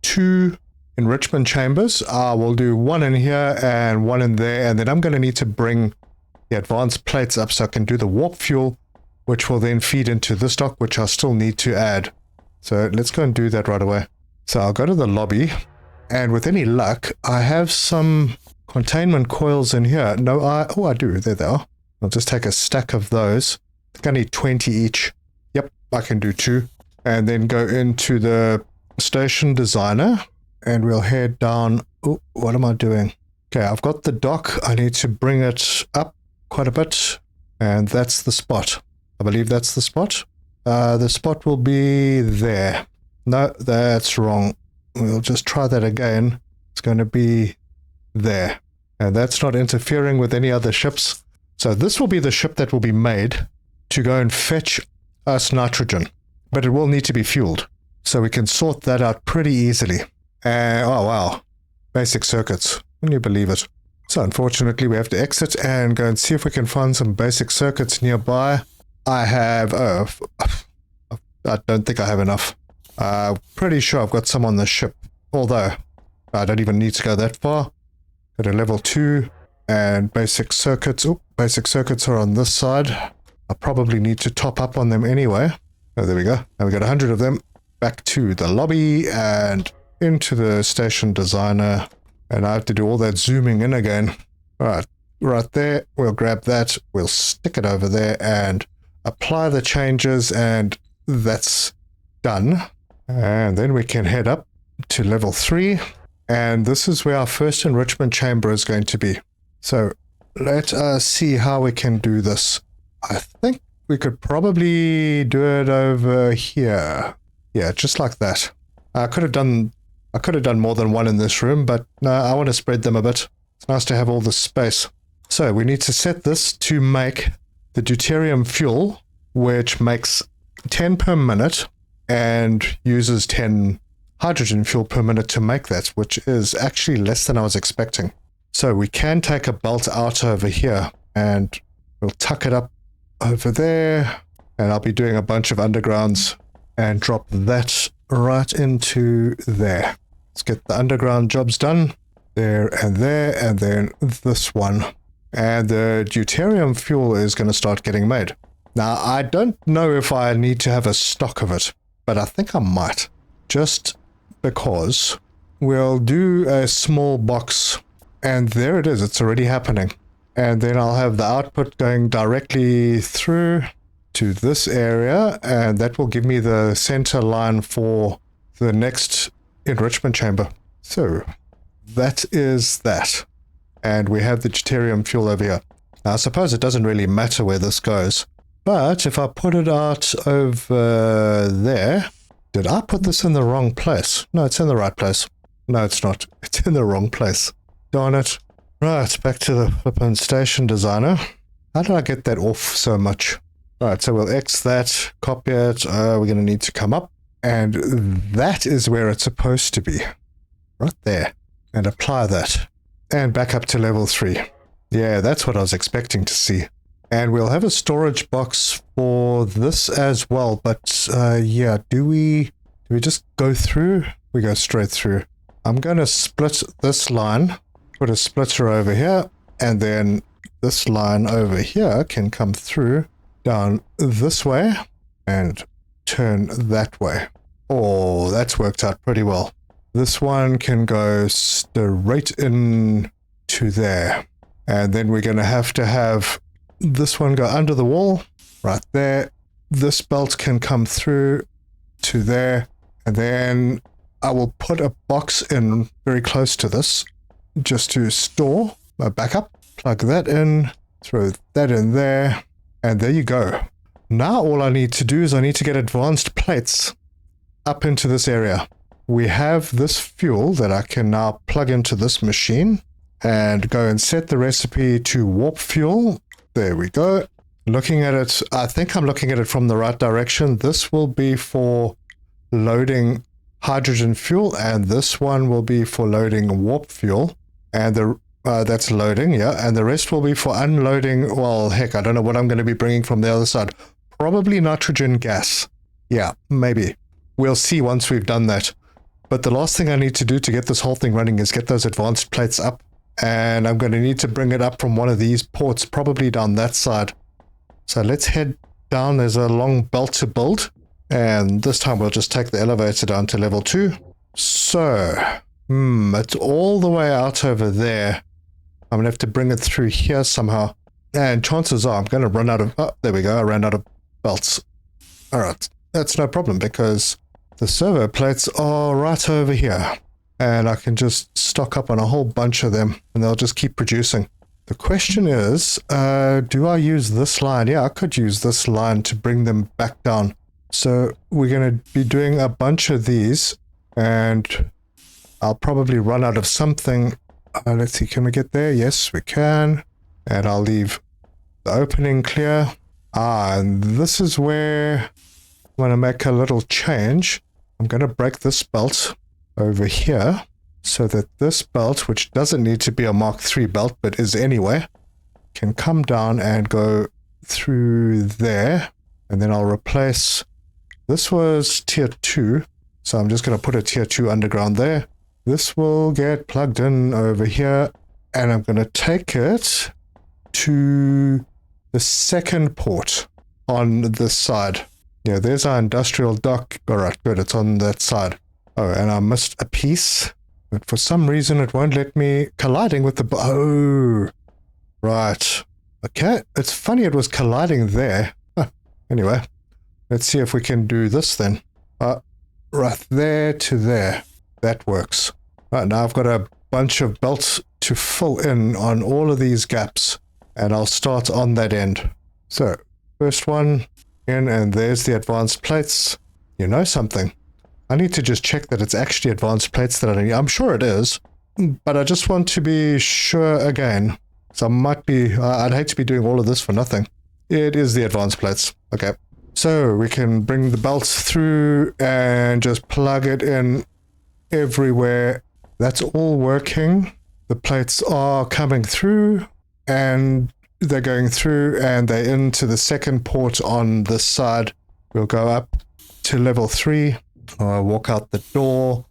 2 enrichment chambers. I will do 1 in here and 1 in there. And then I'm going to need to bring the advanced plates up so I can do the warp fuel, which will then feed into this dock, which I still need to add. So let's go and do that right away. So I'll go to the lobby, and with any luck, I have some containment coils in here. No, I do. There they are. I'll just take a stack of those. I think I need 20 each. Yep, I can do 2. And then go into the station designer, and we'll head down. Oh, what am I doing? Okay, I've got the dock. I need to bring it up quite a bit, and that's the spot. I believe that's the spot. The spot will be there. No, that's wrong. We'll just try that again. It's going to be there. And that's not interfering with any other ships. So this will be the ship that will be made to go and fetch us nitrogen. But it will need to be fueled. So we can sort that out pretty easily. Oh, wow. Basic circuits. Can you believe it? So unfortunately, we have to exit and go and see if we can find some basic circuits nearby. I have... I don't think I have enough. Pretty sure I've got some on the ship. Although, I don't even need to go that far. Go to level 2 and basic circuits. Oh, basic circuits are on this side. I probably need to top up on them anyway. Oh, there we go. Now we got 100 of them. Back to the lobby and into the station designer. And I have to do all that zooming in again. Alright, right there. We'll grab that. We'll stick it over there and apply the changes, and that's done. And then we can head up to level 3. And this is where our first enrichment chamber is going to be. So let us see how we can do this. I think we could probably do it over here. Yeah, just like that. I could have done more than one in this room, but no, I want to spread them a bit. It's nice to have all this space. So we need to set this to make the deuterium fuel, which makes 10 per minute and uses 10 hydrogen fuel per minute to make that, which is actually less than I was expecting. So we can take a bolt out over here and we'll tuck it up over there, and I'll be doing a bunch of undergrounds and drop that right into there. Let's get the underground jobs done. There, and then this one. And the deuterium fuel is going to start getting made. Now, I don't know if I need to have a stock of it, but I think I might. Just because we'll do a small box, and there it is. It's already happening. And then I'll have the output going directly through to this area, and that will give me the center line for the next enrichment chamber. So that is that. And we have the deuterium fuel over here. Now, I suppose it doesn't really matter where this goes, but if I put it out over there... Did I put this in the wrong place? No, it's in the right place. No, it's not. It's in the wrong place. Darn it. Right, back to the flippin' station designer. How did I get that off so much? Right, so we'll X that, copy it. We're going to need to come up. And that is where it's supposed to be. Right there. And apply that. And back up to level 3. Yeah, that's what I was expecting to see. And we'll have a storage box for this as well. But yeah, do we just go through? We go straight through. I'm going to split this line put a splitter over here, and then this line over here can come through down this way and turn that way. Oh, that's worked out pretty well. This one can go straight in to there. And then we're going to have this one go under the wall, right there. This belt can come through to there. And then I will put a box in very close to this just to store my backup. Plug that in, throw that in there, and there you go. Now all I need to do is I need to get advanced plates up into this area. We have this fuel that I can now plug into this machine and go and set the recipe to warp fuel. There we go. Looking at it, I think I'm looking at it from the right direction. This will be for loading hydrogen fuel, and this one will be for loading warp fuel. And that's loading, yeah. And the rest will be for unloading. Well, heck, I don't know what I'm going to be bringing from the other side. Probably nitrogen gas. Yeah, maybe. We'll see once we've done that. But the last thing I need to do to get this whole thing running is get those advanced plates up. And I'm going to need to bring it up from one of these ports, probably down that side. So let's head down. There's a long belt to build. And this time we'll just take the elevator down to level 2. So, it's all the way out over there. I'm going to have to bring it through here somehow. And chances are I'm going to run out of... Oh, there we go. I ran out of belts. All right. That's no problem because the servo plates are right over here. And I can just stock up on a whole bunch of them and they'll just keep producing. The question is, do I use this line? Yeah, I could use this line to bring them back down. So we're going to be doing a bunch of these and I'll probably run out of something. Let's see, can we get there? Yes, we can. And I'll leave the opening clear. And this is where I'm going to make a little change. I'm going to break this belt over here so that this belt, which doesn't need to be a Mark III belt, but is anyway, can come down and go through there. And then I'll replace, this was tier 2. So I'm just going to put a tier 2 underground there. This will get plugged in over here. And I'm going to take it to the second port on this side. Yeah, there's our industrial dock. All right, good. It's on that side. Oh, and I missed a piece. But for some reason, it won't let me colliding with the... Oh, right. Okay. It's funny it was colliding there. Huh. Anyway, let's see if we can do this then. Right there to there. That works. Right, now I've got a bunch of belts to fill in on all of these gaps. And I'll start on that end. So, first one in, and there's the advanced plates. You know something? I need to just check that it's actually advanced plates that I need. I'm sure it is, but I just want to be sure again. So I might be, I'd hate to be doing all of this for nothing. It is the advanced plates. Okay. So we can bring the belts through and just plug it in everywhere. That's all working. The plates are coming through and they're going through and they're into the second port on this side. We'll go up to level 3. Walk out the door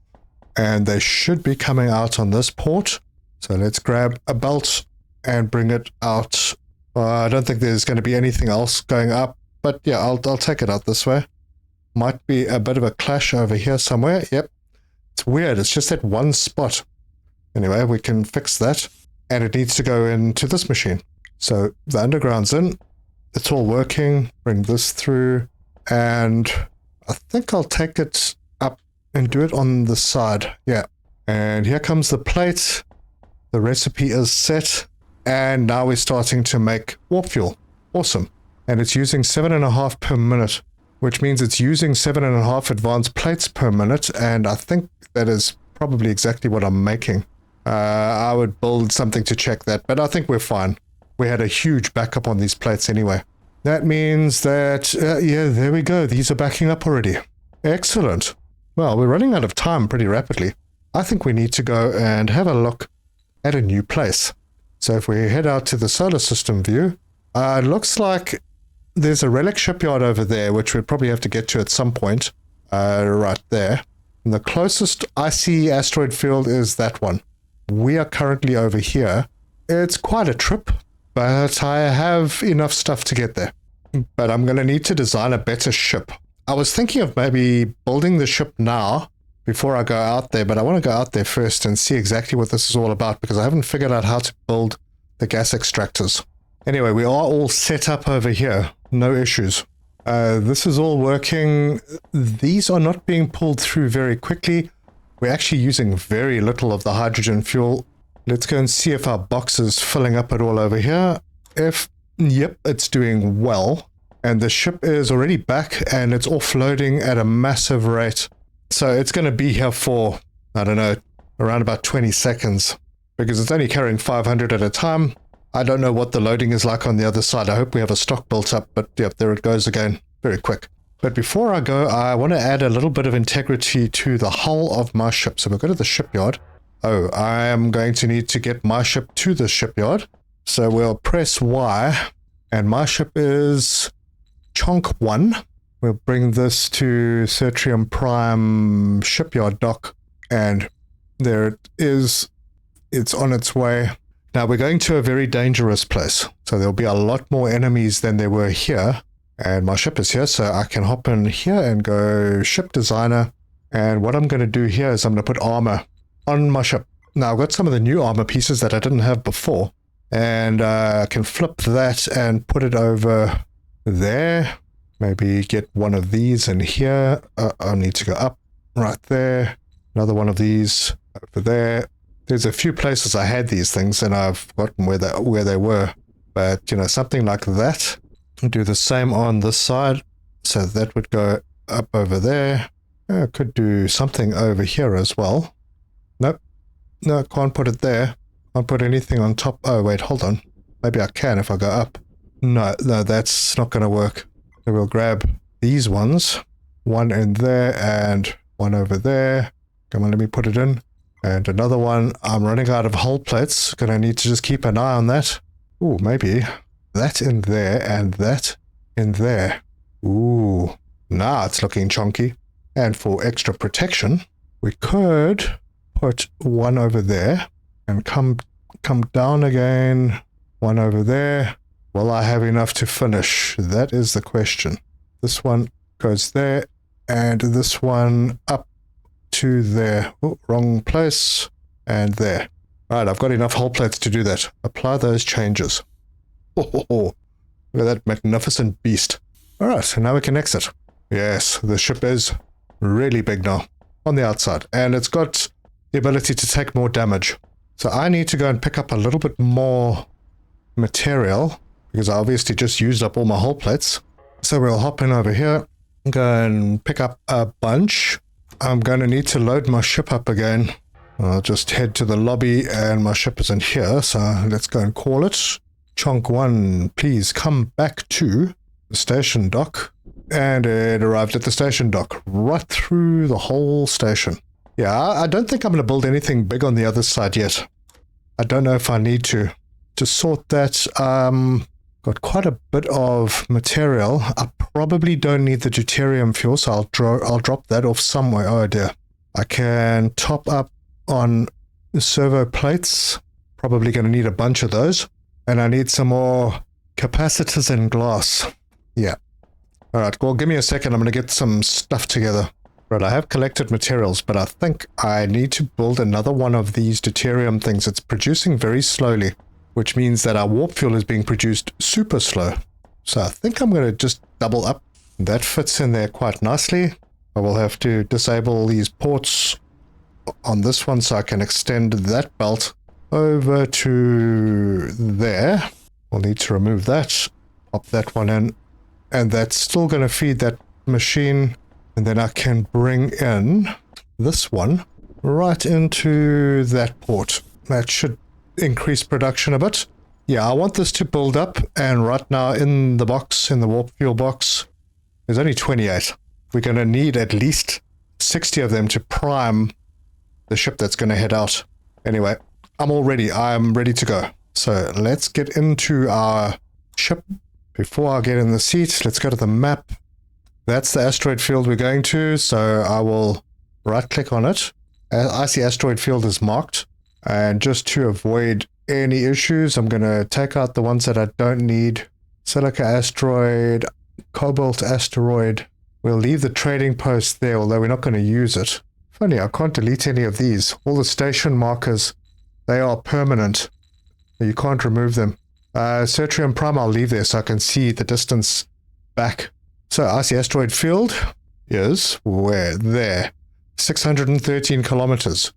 and they should be coming out on this port. So let's grab a belt and bring it out. I don't think there's going to be anything else going up, but yeah, I'll take it out this way. Might be a bit of a clash over here somewhere. Yep. It's weird. It's just that one spot. Anyway, we can fix that. And it needs to go into this machine. So the underground's in. It's all working. Bring this through. And I think I'll take it up and do it on the side. Yeah. And here comes the plate. The recipe is set. And now we're starting to make warp fuel. Awesome. And it's using 7.5 per minute, which means it's using 7.5 advanced plates per minute. And I think that is probably exactly what I'm making. I would build something to check that, but I think we're fine. We had a huge backup on these plates anyway. That means that, yeah, there we go. These are backing up already. Excellent. Well, we're running out of time pretty rapidly. I think we need to go and have a look at a new place. So if we head out to the solar system view, it looks like there's a relic shipyard over there, which we'd probably have to get to at some point. Right there. And the closest I see asteroid field is that one. We are currently over here. It's quite a trip, but I have enough stuff to get there. But I'm going to need to design a better ship. I was thinking of maybe building the ship now before I go out there, but I want to go out there first and see exactly what this is all about, because I haven't figured out how to build the gas extractors. Anyway, we are all set up over here. No issues. This is all working. These are not being pulled through very quickly. We're actually using very little of the hydrogen fuel. Let's go and see if our box is filling up at all over here. Yep, it's doing well. And the ship is already back and it's offloading at a massive rate. So it's going to be here for, I don't know, around about 20 seconds. Because it's only carrying 500 at a time. I don't know what the loading is like on the other side. I hope we have a stock built up, but yep, there it goes again. Very quick. But before I go, I want to add a little bit of integrity to the hull of my ship. So we'll go to the shipyard. Oh, I am going to need to get my ship to the shipyard. So we'll press Y, and my ship is Chonk 1. We'll bring this to Certrium Prime shipyard dock, and there it is. It's on its way. Now we're going to a very dangerous place. So there'll be a lot more enemies than there were here. And my ship is here, so I can hop in here and go ship designer. And what I'm going to do here is I'm going to put armor on my ship. Now I've got some of the new armor pieces that I didn't have before. And I can flip that and put it over there. Maybe get one of these in here. I'll need to go up right there. Another one of these over there. There's a few places I had these things and I've forgotten where they were. But, you know, something like that. Do the same on this side. So that would go up over there. I could do something over here as well. Nope. No, can't put it there. Can't put anything on top. Oh, wait, hold on. Maybe I can if I go up. No, that's not going to work. So we'll grab these ones. One in there and one over there. Come on, let me put it in. And another one. I'm running out of hull plates. Gonna need to just keep an eye on that. Ooh, maybe that in there and that in there. Ooh, now it's looking chunky. And for extra protection, we could put one over there and come down again. One over there. Will I have enough to finish? That is the question. This one goes there and this one up to there. Oh, wrong place. And there. Right, I've got enough hull plates to do that. Apply those changes. Oh, look at that magnificent beast. Alright, so now we can exit. Yes, the ship is really big now on the outside. And it's got the ability to take more damage. So I need to go and pick up a little bit more material because I obviously just used up all my hull plates. So we'll hop in over here, go and pick up a bunch. I'm going to need to load my ship up again. I'll just head to the lobby and my ship isn't here, so let's go and call it. Chunk 1, please come back to the station dock. And it arrived at the station dock, right through the whole station. Yeah, I don't think I'm going to build anything big on the other side yet. I don't know if I need to. To sort that, got quite a bit of material. I probably don't need the deuterium fuel, so I'll drop that off somewhere. Oh dear. I can top up on the servo plates. Probably going to need a bunch of those. And I need some more capacitors and glass. Yeah. Alright, well, give me a second. I'm going to get some stuff together. Right, I have collected materials, but I think I need to build another one of these deuterium things. It's producing very slowly, which means that our warp fuel is being produced super slow. So I think I'm going to just double up. That fits in there quite nicely. I will have to disable these ports on this one so I can extend that belt over to there. We'll need to remove that, pop that one in, and that's still going to feed that machine. And then I can bring in this one right into that port. That should increase production a bit. Yeah, I want this to build up, and right now in the box, in the warp fuel box, there's only 28. We're going to need at least 60 of them to prime the ship that's going to head out. Anyway, I'm all ready. I'm ready to go. So let's get into our ship. Before I get in the seat, let's go to the map. That's the asteroid field we're going to, so I will right-click on it. I see asteroid field is marked. And just to avoid any issues, I'm going to take out the ones that I don't need. Silica asteroid, cobalt asteroid. We'll leave the trading post there, although we're not going to use it. Funny, I can't delete any of these. All the station markers, they are permanent. You can't remove them. Cetrium Prime I'll leave there so I can see the distance back. So icy asteroid field is where? There. 613 kilometers.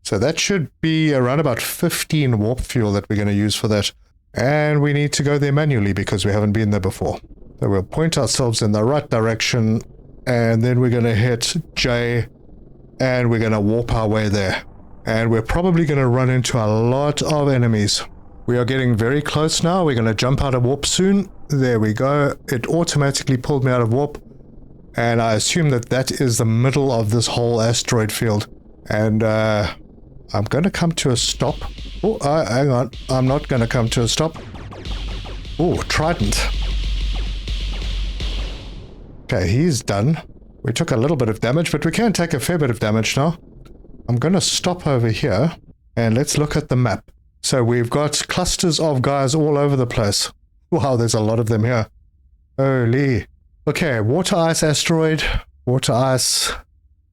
So that should be around about 15 warp fuel that we're going to use for that. And we need to go there manually because we haven't been there before. So we'll point ourselves in the right direction, and then we're going to hit J, and we're going to warp our way there. And we're probably going to run into a lot of enemies. We are getting very close now. We're going to jump out of warp soon. There we go. It automatically pulled me out of warp. And I assume that that is the middle of this whole asteroid field. And I'm going to come to a stop. Oh, hang on. I'm not going to come to a stop. Oh, Trident. Okay, he's done. We took a little bit of damage, but we can take a fair bit of damage now. I'm going to stop over here, and let's look at the map. So we've got clusters of guys all over the place. Wow, there's a lot of them here. Holy. Okay, water ice asteroid. Water ice.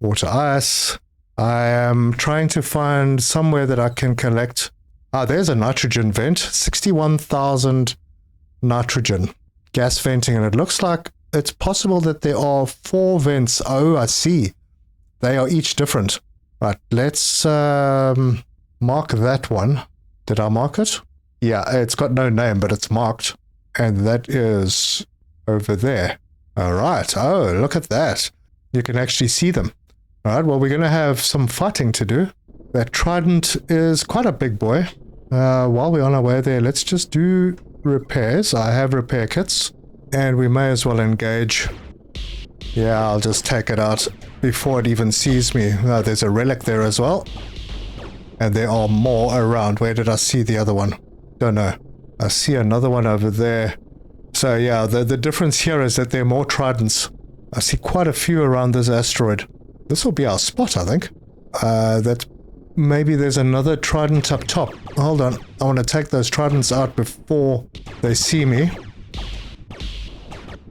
Water ice. I am trying to find somewhere that I can collect. Ah, there's a nitrogen vent. 61,000 nitrogen. Gas venting, and it looks like it's possible that there are 4 vents. Oh, I see. They are each different. Right, let's mark that one. Did I mark it? Yeah, it's got no name, but it's marked. And that is over there. All right. Oh, look at that. You can actually see them. All right, well, we're going to have some fighting to do. That Trident is quite a big boy. While we're on our way there, let's just do repairs. I have repair kits. And we may as well engage. Yeah, I'll just take it out before it even sees me. Oh, there's a relic there as well. And there are more around. Where did I see the other one? Don't know. I see another one over there. So yeah, the difference here is that there are more Tridents. I see quite a few around this asteroid. This will be our spot, I think. Maybe there's another Trident up top. Hold on. I want to take those Tridents out before they see me.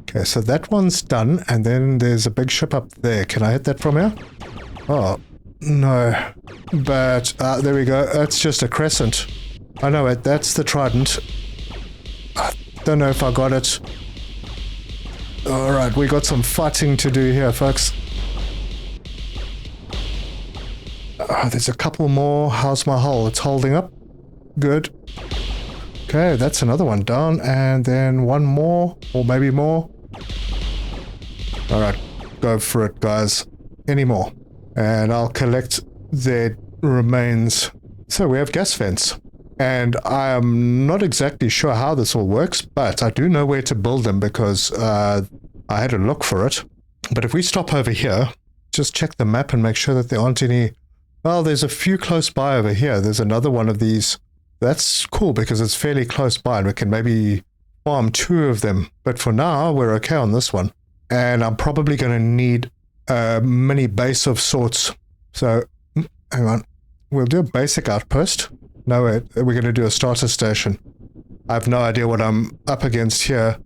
Okay, so that one's done, and then there's a big ship up there. Can I hit that from here? Oh, no. But, there we go. It's just a crescent. I know it. That's the Trident. I don't know if I got it. Alright, we got some fighting to do here, folks. There's a couple more. How's my hull? It's holding up. Good. Okay, that's another one down, and then one more, or maybe more. Alright, go for it, guys. Any more. And I'll collect their remains. So we have gas vents. And I am not exactly sure how this all works, but I do know where to build them because I had a look for it. But if we stop over here, just check the map and make sure that there aren't any... Well, there's a few close by over here. There's another one of these. That's cool because it's fairly close by and we can maybe farm 2 of them. But for now, we're okay on this one. And I'm probably going to need a mini base of sorts. So, hang on. We'll do a basic outpost. No, wait. We're going to do a starter station. I have no idea what I'm up against here.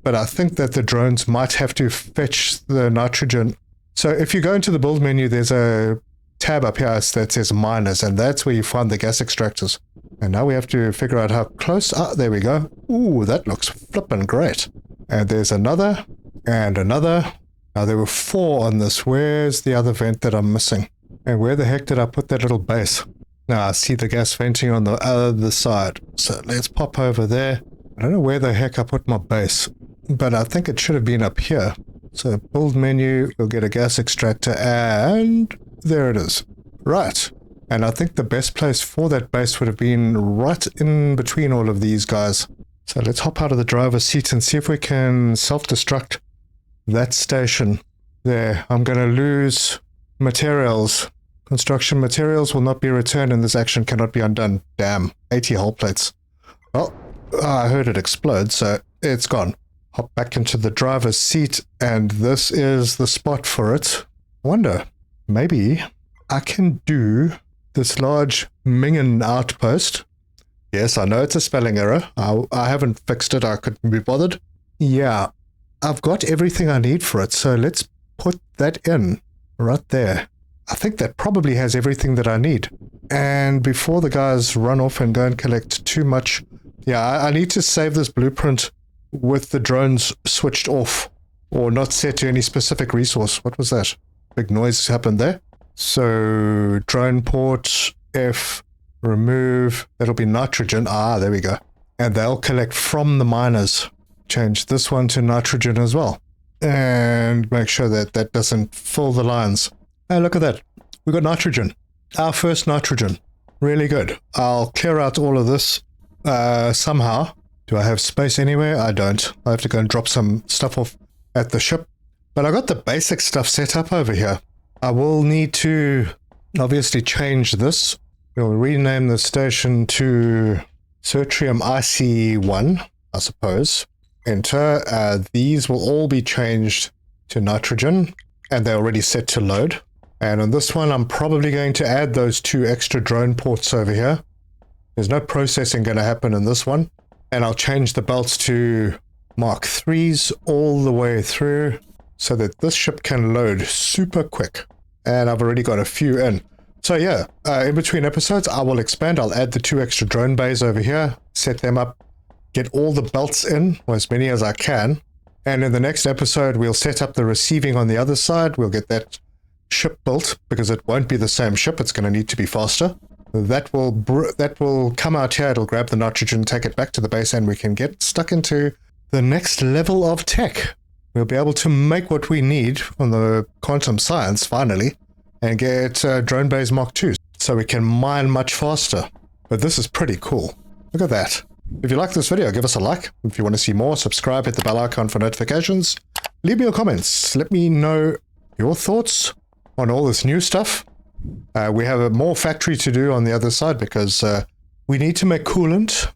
But I think that the drones might have to fetch the nitrogen. So if you go into the build menu, there's a tab up here that says miners, and that's where you find the gas extractors. And now we have to figure out how close... Ah, there we go. Ooh, that looks flippin' great. And there's another, and another. Now there were 4 on this. Where's the other vent that I'm missing? And where the heck did I put that little base? Now I see the gas venting on the other side. So let's pop over there. I don't know where the heck I put my base, but I think it should have been up here. So build menu, we'll get a gas extractor, and there it is. Right. And I think the best place for that base would have been right in between all of these guys. So let's hop out of the driver's seat and see if we can self-destruct that station. There, I'm going to lose materials. Construction materials will not be returned and this action cannot be undone. Damn, 80 hull plates. Well, I heard it explode, so it's gone. Hop back into the driver's seat, and this is the spot for it. I wonder, maybe I can do this large Mingen outpost. Yes, I know it's a spelling error. I haven't fixed it. I couldn't be bothered. Yeah, I've got everything I need for it. So let's put that in right there. I think that probably has everything that I need. And before the guys run off and go and collect too much, yeah, I need to save this blueprint with the drones switched off or not set to any specific resource. What was that? Big noise happened there. So drone port F, remove, that'll be nitrogen. Ah, there we go. And they'll collect from the miners. Change this one to nitrogen as well. And make sure that that doesn't fill the lines. And look at that. We got nitrogen. Our first nitrogen. Really good. I'll clear out all of this somehow. Do I have space anywhere? I don't. I have to go and drop some stuff off at the ship. But I got the basic stuff set up over here. I will need to obviously change this. We'll rename the station to Certrium IC1, I suppose. Enter. These will all be changed to nitrogen, and they're already set to load. And on this one, I'm probably going to add those 2 extra drone ports over here. There's no processing going to happen in this one. And I'll change the belts to Mark 3s all the way through so that this ship can load super quick. And I've already got a few in. So yeah, in between episodes, I will expand. I'll add the 2 extra drone bays over here, set them up, get all the belts in, or as many as I can. And in the next episode, we'll set up the receiving on the other side. We'll get that ship built because it won't be the same ship. It's going to need to be faster. That will come out here. It'll grab the nitrogen, take it back to the base, and we can get stuck into the next level of tech. We'll be able to make what we need on the quantum science finally and get drone bays Mark II so we can mine much faster. But this is pretty cool. Look at that. If you like this video, give us a like. If you want to see more, subscribe, hit the bell icon for notifications. Leave me your comments. Let me know your thoughts on all this new stuff. We have a more factory to do on the other side because we need to make coolant,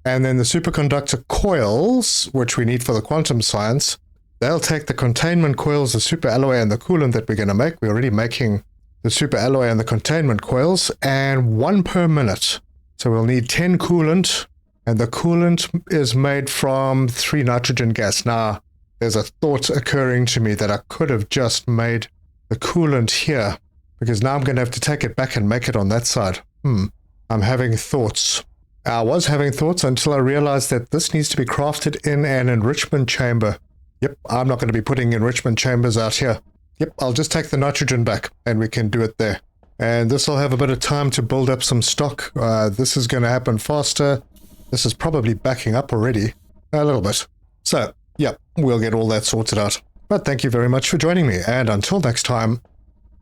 and then the superconductor coils, which we need for the quantum science, they'll take the containment coils, the superalloy, and the coolant that we're going to make. We're already making the superalloy and the containment coils, and 1 per minute. So we'll need 10 coolant, and the coolant is made from 3 nitrogen gas. Now, there's a thought occurring to me that I could have just made the coolant here, because now I'm going to have to take it back and make it on that side. I'm having thoughts. I was having thoughts until I realized that this needs to be crafted in an enrichment chamber. Yep, I'm not going to be putting enrichment chambers out here. Yep, I'll just take the nitrogen back and we can do it there. And this will have a bit of time to build up some stock. This is going to happen faster. This is probably backing up already. A little bit. So, yep, we'll get all that sorted out. But thank you very much for joining me. And until next time,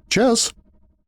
cheers!